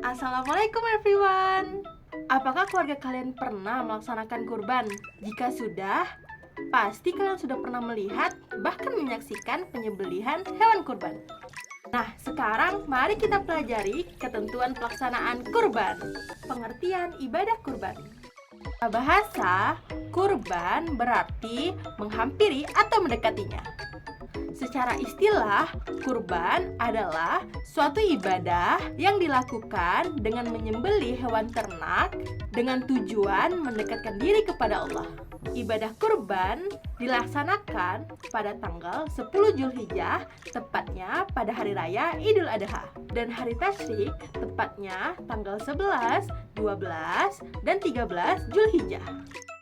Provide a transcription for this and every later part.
Assalamualaikum everyone. Apakah keluarga kalian pernah melaksanakan kurban? Jika sudah, pasti kalian sudah pernah melihat bahkan menyaksikan penyembelihan hewan kurban. Nah, sekarang mari kita pelajari ketentuan pelaksanaan kurban. Pengertian ibadah kurban. Bahasa kurban berarti menghampiri atau mendekatinya. Secara istilah, kurban adalah suatu ibadah yang dilakukan dengan menyembelih hewan ternak dengan tujuan mendekatkan diri kepada Allah. Ibadah kurban dilaksanakan pada tanggal 10 Zulhijjah, tepatnya pada hari raya Idul Adha, dan hari tasyrik, tepatnya tanggal 11, 12, dan 13 Zulhijjah.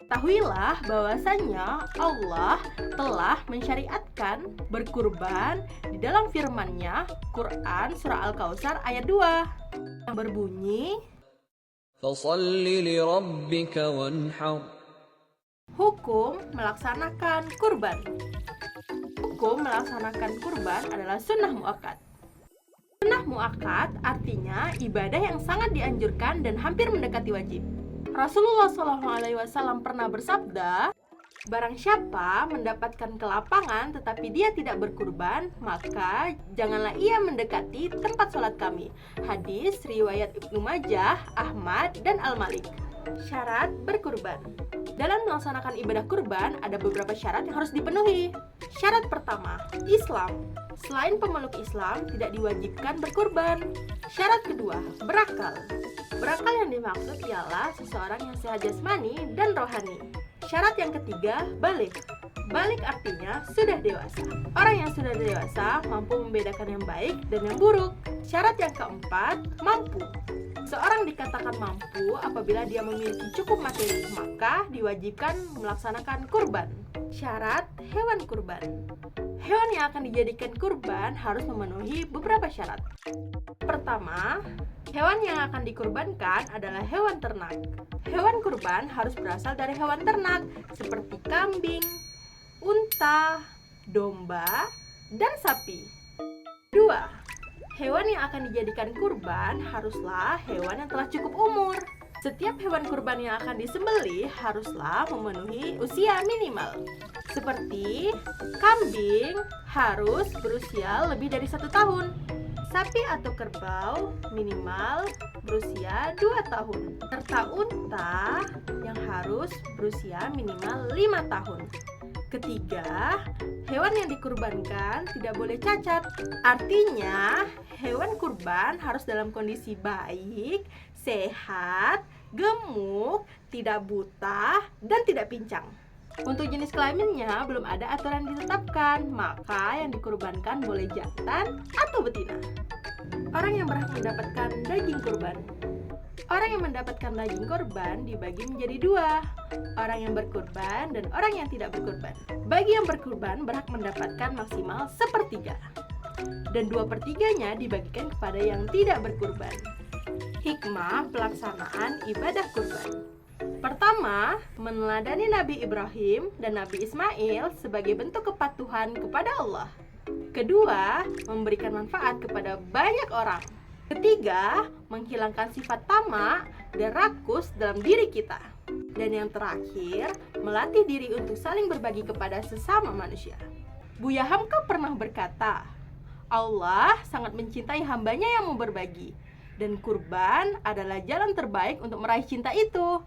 Ketahuilah bahwasanya Allah telah mensyariatkan berkurban di dalam firman-Nya Quran Surah Al-Kautsar ayat 2 yang berbunyi, "Fasholli lirabbika wanhar." Hukum melaksanakan kurban. Hukum melaksanakan kurban adalah sunnah muakkad. Sunnah muakkad artinya ibadah yang sangat dianjurkan dan hampir mendekati wajib. Rasulullah SAW pernah bersabda, barang siapa mendapatkan kelapangan tetapi dia tidak berkurban, maka janganlah ia mendekati tempat sholat kami. Hadis riwayat Ibnu Majah, Ahmad, dan Al-Malik. Syarat berkurban. Dalam melaksanakan ibadah kurban ada beberapa syarat yang harus dipenuhi. Syarat pertama, Islam. Selain pemeluk Islam tidak diwajibkan berkurban. Syarat kedua, berakal. Berakal yang dimaksud ialah seseorang yang sehat jasmani dan rohani. Syarat yang ketiga, balik. Balik artinya sudah dewasa. Orang yang sudah dewasa mampu membedakan yang baik dan yang buruk. Syarat yang keempat, mampu. Seorang dikatakan mampu apabila dia memiliki cukup materi, maka diwajibkan melaksanakan kurban. Syarat hewan kurban. Hewan yang akan dijadikan kurban harus memenuhi beberapa syarat. Pertama, hewan yang akan dikurbankan adalah hewan ternak. Hewan kurban harus berasal dari hewan ternak seperti kambing, unta, domba, dan sapi. 2. Hewan yang akan dijadikan kurban haruslah hewan yang telah cukup umur. Setiap hewan kurban yang akan disembelih haruslah memenuhi usia minimal. Seperti kambing harus berusia lebih dari 1 tahun. Sapi atau kerbau minimal berusia 2 tahun. Serta unta yang harus berusia minimal 5 tahun. Ketiga, hewan yang dikurbankan tidak boleh cacat. Artinya, hewan kurban harus dalam kondisi baik, sehat, gemuk, tidak buta, dan tidak pincang. Untuk jenis kelaminnya belum ada aturan ditetapkan, maka yang dikurbankan boleh jantan atau betina. Orang yang berhak mendapatkan daging kurban. Orang yang mendapatkan daging kurban dibagi menjadi 2, orang yang berkurban dan orang yang tidak berkurban. Bagi yang berkurban berhak mendapatkan maksimal 1/3, dan 2/3-nya dibagikan kepada yang tidak berkurban. Hikmah pelaksanaan ibadah kurban. Pertama, meneladani Nabi Ibrahim dan Nabi Ismail sebagai bentuk kepatuhan kepada Allah. Kedua, memberikan manfaat kepada banyak orang. Ketiga, menghilangkan sifat tamak dan rakus dalam diri kita. Dan yang terakhir, melatih diri untuk saling berbagi kepada sesama manusia. Buya Hamka pernah berkata, Allah sangat mencintai hambanya yang mau berbagi, dan kurban adalah jalan terbaik untuk meraih cinta itu.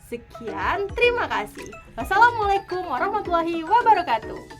Sekian, terima kasih. Wassalamualaikum warahmatullahi wabarakatuh.